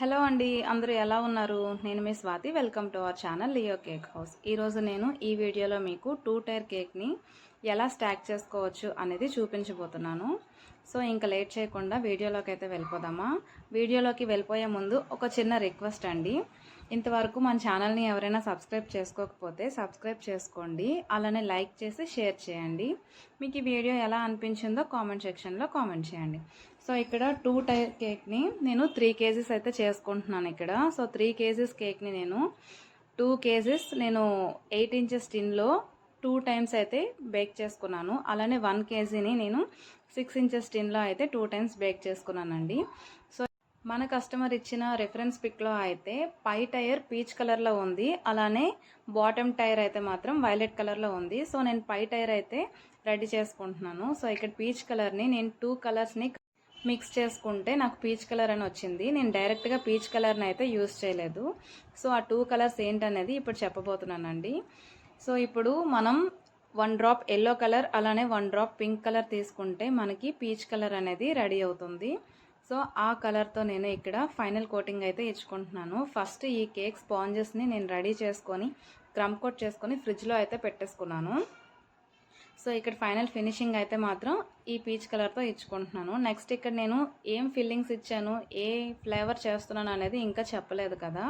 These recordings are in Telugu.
హలో అండి, అందరూ ఎలా ఉన్నారు? నేను మీ Swathi. Welcome to our channel Leo cake house. ఈరోజు నేను ఈ వీడియోలో మీకు 2 టైర్ కేక్ని ఎలా స్టాక్ చేసుకోవచ్చు అనేది చూపించబోతున్నాను. సో ఇంకా లేట్ చేయకుండా వీడియోలోకి అయితే వెళ్ళిపోదామా. వీడియోలోకి వెళ్ళిపోయే ముందు ఒక చిన్న రిక్వెస్ట్ అండి. ఇంతవరకు మన ఛానల్ని ఎవరైనా సబ్స్క్రైబ్ చేసుకోకపోతే సబ్స్క్రైబ్ చేసుకోండి. అలానే లైక్ చేసి షేర్ చేయండి. మీకు ఈ వీడియో ఎలా అనిపించిందో కామెంట్ సెక్షన్లో కామెంట్ చేయండి. సో ఇక్కడ 2 టైర్ కేక్ని నేను 3 కేజీస్ అయితే చేసుకుంటున్నాను ఇక్కడ. సో 3 కేజీస్ కేక్ని నేను 2 కేజీస్ నేను 8 ఇంచెస్ టిన్లో 2 టైమ్స్ అయితే బేక్ చేసుకున్నాను. అలానే 1 కేజీని నేను 6 ఇంచెస్ టిన్లో అయితే 2 టైమ్స్ బేక్ చేసుకున్నానండి. సో మన కస్టమర్ ఇచ్చిన రెఫరెన్స్ పిక్లో అయితే పై టైర్ పీచ్ కలర్లో ఉంది, అలానే బాటమ్ టైర్ అయితే మాత్రం వైలెట్ కలర్లో ఉంది. సో నేను పై టైర్ అయితే రెడీ చేసుకుంటున్నాను. సో ఇక్కడ పీచ్ కలర్ని నేను 2 కలర్స్ని మిక్స్ చేసుకుంటే నాకు పీచ్ కలర్ అని వచ్చింది. నేను డైరెక్ట్గా పీచ్ కలర్ని అయితే యూస్ చేయలేదు. సో ఆ 2 కలర్స్ ఏంటనేది ఇప్పుడు చెప్పబోతున్నానండి. సో ఇప్పుడు మనం 1 డ్రాప్ ఎల్లో కలర్ అలానే 1 డ్రాప్ పింక్ కలర్ తీసుకుంటే మనకి పీచ్ కలర్ అనేది రెడీ అవుతుంది. సో ఆ కలర్తో నేను ఇక్కడ ఫైనల్ కోటింగ్ అయితే ఇచ్చుకుంటున్నాను. ఫస్ట్ ఈ కేక్ స్పాంజెస్ని నేను రెడీ చేసుకొని క్రమ్ కోట్ చేసుకొని ఫ్రిడ్జ్లో అయితే పెట్టేసుకున్నాను. సో ఇక్కడ ఫైనల్ ఫినిషింగ్ అయితే మాత్రం ఈ పీచ్ కలర్తో ఇచ్చుకుంటున్నాను. నెక్స్ట్ ఇక్కడ నేను ఏం ఫిల్లింగ్స్ ఇచ్చాను, ఏ ఫ్లేవర్ చేస్తున్నాను అనేది ఇంకా చెప్పలేదు కదా.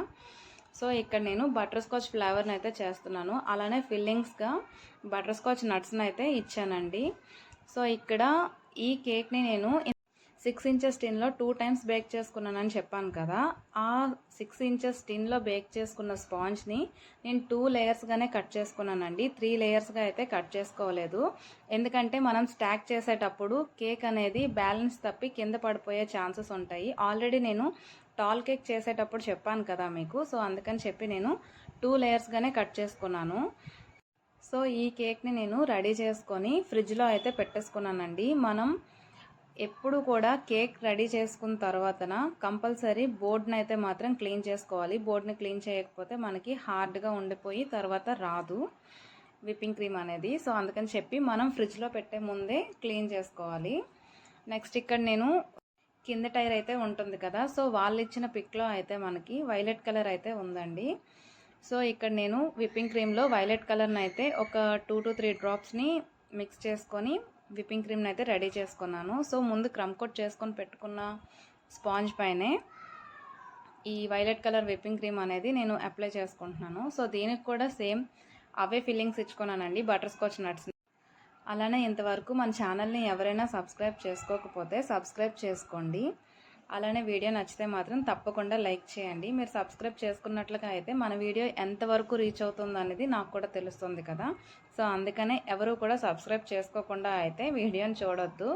సో ఇక్కడ నేను బటర్ స్కాచ్ ఫ్లేవర్ని అయితే చేస్తున్నాను. అలానే ఫిల్లింగ్స్గా బటర్ స్కాచ్ నట్స్ని అయితే ఇచ్చానండి. సో ఇక్కడ ఈ కేక్ని నేను 6 ఇంచెస్ టిన్లో 2 టైమ్స్ బేక్ చేసుకున్నానని చెప్పాను కదా. ఆ 6 ఇంచెస్ టిన్లో బేక్ చేసుకున్న స్పాంజ్ని నేను 2 లేయర్స్గానే కట్ చేసుకున్నానండి. 3 లేయర్స్గా అయితే కట్ చేసుకోలేదు. ఎందుకంటే మనం స్టాక్ చేసేటప్పుడు కేక్ అనేది బ్యాలెన్స్ తప్పి కింద పడిపోయే ఛాన్సెస్ ఉంటాయి. ఆల్రెడీ నేను టాల్ కేక్ చేసేటప్పుడు చెప్పాను కదా మీకు. సో అందుకని చెప్పి నేను 2 లేయర్స్గానే కట్ చేసుకున్నాను. సో ఈ కేక్ని నేను రెడీ చేసుకొని ఫ్రిడ్జ్లో అయితే పెట్టేసుకున్నానండి. మనం ఎప్పుడు కూడా కేక్ రెడీ చేసుకున్న తర్వాతన కంపల్సరీ బోర్డ్ని అయితే మాత్రం క్లీన్ చేసుకోవాలి. బోర్డ్ని క్లీన్ చేయకపోతే మనకి హార్డ్గా ఉండిపోయి తర్వాత రాదు విప్పింగ్ క్రీమ్ అనేది. సో అందుకని చెప్పి మనం ఫ్రిడ్జ్లో పెట్టే ముందే క్లీన్ చేసుకోవాలి. నెక్స్ట్ ఇక్కడ నేను కింద టైర్ అయితే ఉంటుంది కదా. సో వాళ్ళు ఇచ్చిన పిక్లో అయితే మనకి వైలెట్ కలర్ అయితే ఉందండి. సో ఇక్కడ నేను విప్పింగ్ క్రీమ్లో వైలెట్ కలర్ని అయితే ఒక 2 to 3 డ్రాప్స్ని మిక్స్ చేసుకొని విప్పింగ్ క్రీమ్ని అయితే రెడీ చేసుకున్నాను. సో ముందు క్రమ్ కోట్ చేసుకొని పెట్టుకున్న స్పాంజ్ పైనే ఈ వైలెట్ కలర్ విప్పింగ్ క్రీమ్ అనేది నేను అప్లై చేసుకుంటున్నాను. సో దీనికి కూడా సేమ్ అవే ఫిల్లింగ్స్ ఇచ్చుకున్నానండి, బటర్ స్కాచ్ నట్స్. అలానే ఇంతవరకు మన ఛానల్ని ఎవరైనా సబ్స్క్రైబ్ చేసుకోకపోతే సబ్స్క్రైబ్ చేసుకోండి. అలానే వీడియో నచ్చితే మాత్రం తప్పకుండా లైక్ చేయండి. మీరు సబ్స్క్రైబ్ చేసుకున్నట్లుగా అయితే మన వీడియో ఎంతవరకు రీచ్ అవుతుందో అనేది నాకు కూడా తెలుస్తుంది కదా. సో అందుకనే ఎవరు కూడా సబ్స్క్రైబ్ చేసుకోకుండా అయితే వీడియోని చూడొద్దు,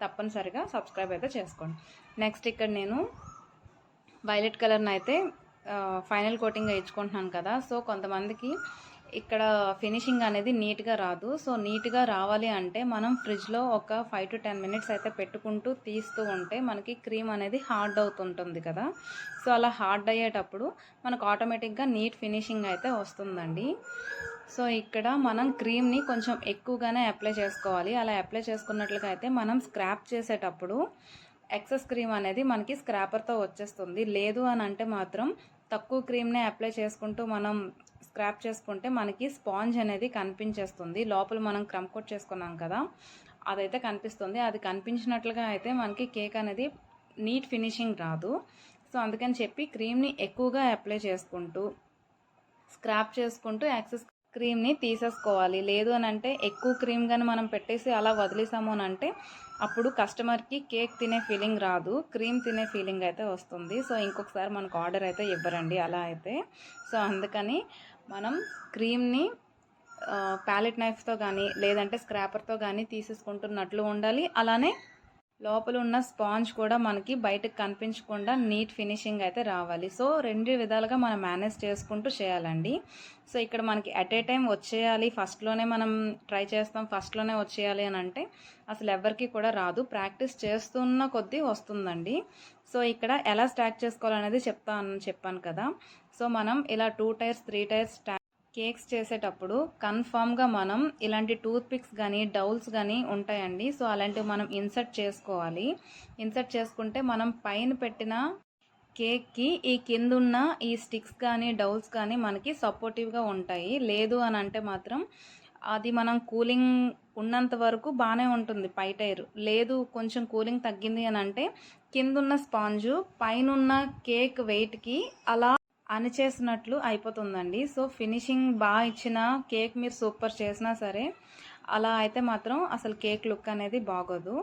తప్పనిసరిగా సబ్స్క్రైబ్ అయితే చేసుకోండి. నెక్స్ట్ ఇక్కడ నేను వైలెట్ కలర్ని అయితే ఫైనల్ కోటింగ్గా ఇచ్చుకుంటున్నాను కదా. సో కొంతమందికి ఇక్కడ ఫినిషింగ్ అనేది నీట్గా రాదు. సో నీట్గా రావాలి అంటే మనం ఫ్రిడ్జ్లో ఒక 5 to 10 మినిట్స్ అయితే పెట్టుకుంటూ తీస్తూ ఉంటే మనకి క్రీమ్ అనేది హార్డ్ అవుతుంటుంది కదా. సో అలా హార్డ్ అయ్యేటప్పుడు మనకు ఆటోమేటిక్గా నీట్ ఫినిషింగ్ అయితే వస్తుందండి. సో ఇక్కడ మనం క్రీమ్ని కొంచెం ఎక్కువగానే అప్లై చేసుకోవాలి. అలా అప్లై చేసుకున్నట్లుగా అయితే మనం స్క్రాప్ చేసేటప్పుడు ఎక్సెస్ క్రీమ్ అనేది మనకి స్క్రాపర్తో వచ్చేస్తుంది. లేదు అని అంటే మాత్రం తక్కువ క్రీమ్నే అప్లై చేసుకుంటూ మనం స్క్రాప్ చేసుకుంటే మనకి స్పాంజ్ అనేది కనిపించేస్తుంది. లోపల మనం క్రమ్ కోట్ చేసుకున్నాం కదా, అదైతే కనిపిస్తుంది. అది కనిపించినట్లుగా అయితే మనకి కేక్ అనేది నీట్ ఫినిషింగ్ రాదు. సో అందుకని చెప్పి క్రీమ్ని ఎక్కువగా అప్లై చేసుకుంటూ స్క్రాప్ చేసుకుంటూ యాక్సెస్ క్రీమ్ని తీసేసుకోవాలి. లేదు అని అంటే ఎక్కువ క్రీమ్ కానీ మనం పెట్టేసి అలా వదిలేసాము అని అంటే అప్పుడు కస్టమర్కి కేక్ తినే ఫీలింగ్ రాదు, క్రీమ్ తినే ఫీలింగ్ అయితే వస్తుంది. సో ఇంకొకసారి మనకు ఆర్డర్ అయితే ఇవ్వరండి అలా అయితే. సో అందుకని మనం క్రీమ్ని ప్యాలెట్ నైఫ్తో కానీ లేదంటే స్క్రాపర్తో కానీ తీసేసుకుంటున్నట్లు ఉండాలి. అలానే లోపల ఉన్న స్పాంజ్ కూడా మనకి బయటకు కనిపించకుండా నీట్ ఫినిషింగ్ అయితే రావాలి. సో 2 విధాలుగా మనం మేనేజ్ చేసుకుంటూ చేయాలండి. సో ఇక్కడ మనకి అట్ ఏ టైం వచ్చేయాలి, ఫస్ట్లోనే మనం ట్రై చేస్తాం, ఫస్ట్లోనే వచ్చేయాలి అని అంటే అసలు ఎవరికి కూడా రాదు. ప్రాక్టీస్ చేస్తున్న కొద్దీ వస్తుందండి. సో ఇక్కడ ఎలా స్టాక్ చేసుకోవాలనేది చెప్పాను కదా. సో మనం ఇలా 2 టైర్స్ 3 టైర్స్ కేక్స్ చేసేటప్పుడు కన్ఫామ్గా మనం ఇలాంటి టూత్ పిక్స్ కానీ డౌల్స్ కానీ ఉంటాయండి. సో అలాంటివి మనం ఇన్సర్ట్ చేసుకోవాలి. ఇన్సర్ట్ చేసుకుంటే మనం పైన పెట్టిన కేక్కి ఈ కిందున్న ఈ స్టిక్స్ కానీ డౌల్స్ కానీ మనకి సపోర్టివ్గా ఉంటాయి. లేదు అని అంటే మాత్రం అది మనం కూలింగ్ ఉన్నంత వరకు బాగానే ఉంటుంది పై టైర్. లేదు కొంచెం కూలింగ్ తగ్గింది అని అంటే కిందున్న స్పాంజు పైనున్న కేక్ వెయిట్కి అలా అణిచేసినట్లు అయిపోతుందండి. సో ఫినిషింగ్ బాగా ఇచ్చిన కేక్ మీరు సూపర్ చేసినా సరే అలా అయితే మాత్రం అసలు కేక్ లుక్ అనేది బాగోదు.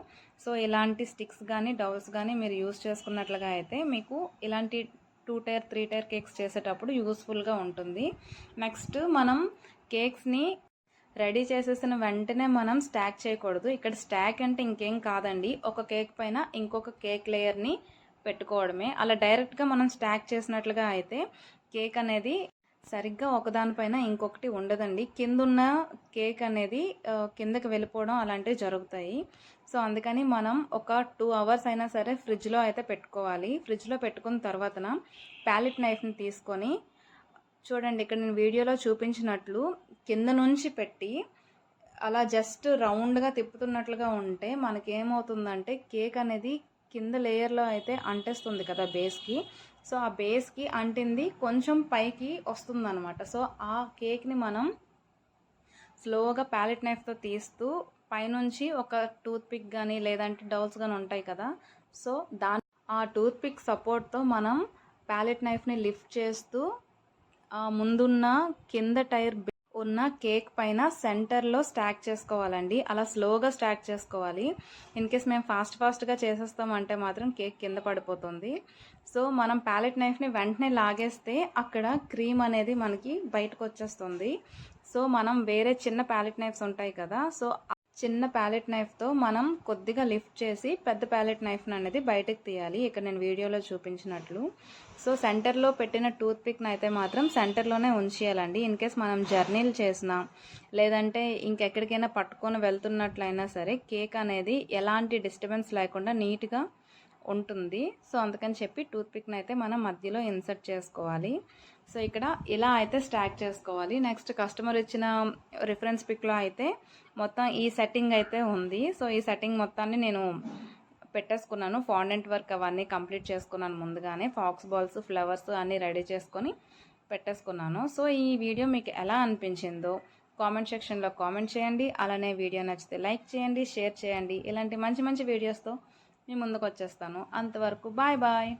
సో ఇలాంటి స్టిక్స్ కానీ డౌల్స్ కానీ మీరు యూస్ చేసుకున్నట్లుగా అయితే మీకు ఇలాంటి 2 టైర్ 3 టైర్ కేక్స్ చేసేటప్పుడు యూస్ఫుల్గా ఉంటుంది. నెక్స్ట్ మనం కేక్స్ని రెడీ చేసేసిన వెంటనే మనం స్టాక్ చేయకూడదు. ఇక్కడ స్టాక్ అంటే ఇంకేం కాదండి, ఒక కేక్ పైన ఇంకొక కేక్ లేయర్ని పెట్టుకోవడమే. అలా డైరెక్ట్గా మనం స్టాక్ చేసినట్లుగా అయితే కేక్ అనేది సరిగ్గా ఒకదానిపైన ఇంకొకటి ఉండదండి. కిందున్న కేక్ అనేది కిందకి వెళ్ళిపోవడం అలాంటివి జరుగుతాయి. సో అందుకని మనం ఒక 2 అవర్స్ అయినా సరే ఫ్రిడ్జ్లో అయితే పెట్టుకోవాలి. ఫ్రిడ్జ్లో పెట్టుకున్న తర్వాతన ప్యాలెట్ నైఫ్ని తీసుకొని చూడండి, ఇక్కడ నేను వీడియోలో చూపించినట్లు కింద నుంచి పెట్టి అలా జస్ట్ రౌండ్గా తిప్పుతున్నట్లుగా ఉంటే మనకేమవుతుందంటే కేక్ అనేది కింద లేయర్లో అయితే అంటేస్తుంది కదా బేస్కి. సో ఆ బేస్కి అంటింది కొంచెం పైకి వస్తుందన్నమాట. సో ఆ కేక్ని మనం స్లోగా ప్యాలెట్ నైఫ్తో తీస్తూ పైనుంచి ఒక టూత్ పిక్ కానీ లేదంటే డౌల్స్ కానీ ఉంటాయి కదా, సో ఆ టూత్ పిక్ సపోర్ట్తో మనం ప్యాలెట్ నైఫ్ని లిఫ్ట్ చేస్తూ ముందున్న కింద టైర్ ఉన్న కేక్ పైన సెంటర్లో స్టాక్ చేసుకోవాలండి. అలా స్లోగా స్టాక్ చేసుకోవాలి. ఇన్ కేస్ మేము ఫాస్ట్గా చేసేస్తామంటే మాత్రం కేక్ కింద పడిపోతుంది. సో మనం ప్యాలెట్ నైఫ్ని వెంటనే లాగేస్తే అక్కడ క్రీమ్ అనేది మనకి బయటకు వచ్చేస్తుంది. సో మనం వేరే చిన్న ప్యాలెట్ నైఫ్స్ ఉంటాయి కదా, సో చిన్న ప్యాలెట్ నైఫ్తో మనం కొద్దిగా లిఫ్ట్ చేసి పెద్ద ప్యాలెట్ నైఫ్ని అనేది బయటకు తీయాలి, ఇక్కడ నేను వీడియోలో చూపించినట్లు. సో సెంటర్లో పెట్టిన టూత్ పిక్ని అయితే మాత్రం సెంటర్లోనే ఉంచేయాలండి. ఇన్ కేస్ మనం జర్నీలు చేసినా లేదంటే ఇంకెక్కడికైనా పట్టుకొని వెళ్తున్నట్లయినా సరే కేక్ అనేది ఎలాంటి డిస్టర్బెన్స్ లేకుండా నీట్గా ఉంటుంది. సో అందుకని చెప్పి టూత్ పిక్ని అయితే మనం మధ్యలో ఇన్సర్ట్ చేసుకోవాలి. సో ఇక్కడ ఇలా అయితే స్టాక్ చేసుకోవాలి. నెక్స్ట్ కస్టమర్ ఇచ్చిన రిఫరెన్స్ పిక్లో అయితే మొత్తం ఈ సెట్టింగ్ అయితే ఉంది. సో ఈ సెట్టింగ్ మొత్తాన్ని నేను పెట్టేసుకున్నాను. ఫాండెంట్ వర్క్ అవన్నీ కంప్లీట్ చేసుకున్నాను ముందుగానే. ఫాక్స్ బాల్స్ ఫ్లవర్స్ అన్నీ రెడీ చేసుకొని పెట్టేసుకున్నాను. సో ఈ వీడియో మీకు ఎలా అనిపించిందో కామెంట్ సెక్షన్లో కామెంట్ చేయండి. అలానే వీడియో నచ్చితే లైక్ చేయండి, షేర్ చేయండి. ఇలాంటి మంచి మంచి వీడియోస్తో మీ ముందుకు వచ్చేస్తాను. అంతవరకు బాయ్ బాయ్.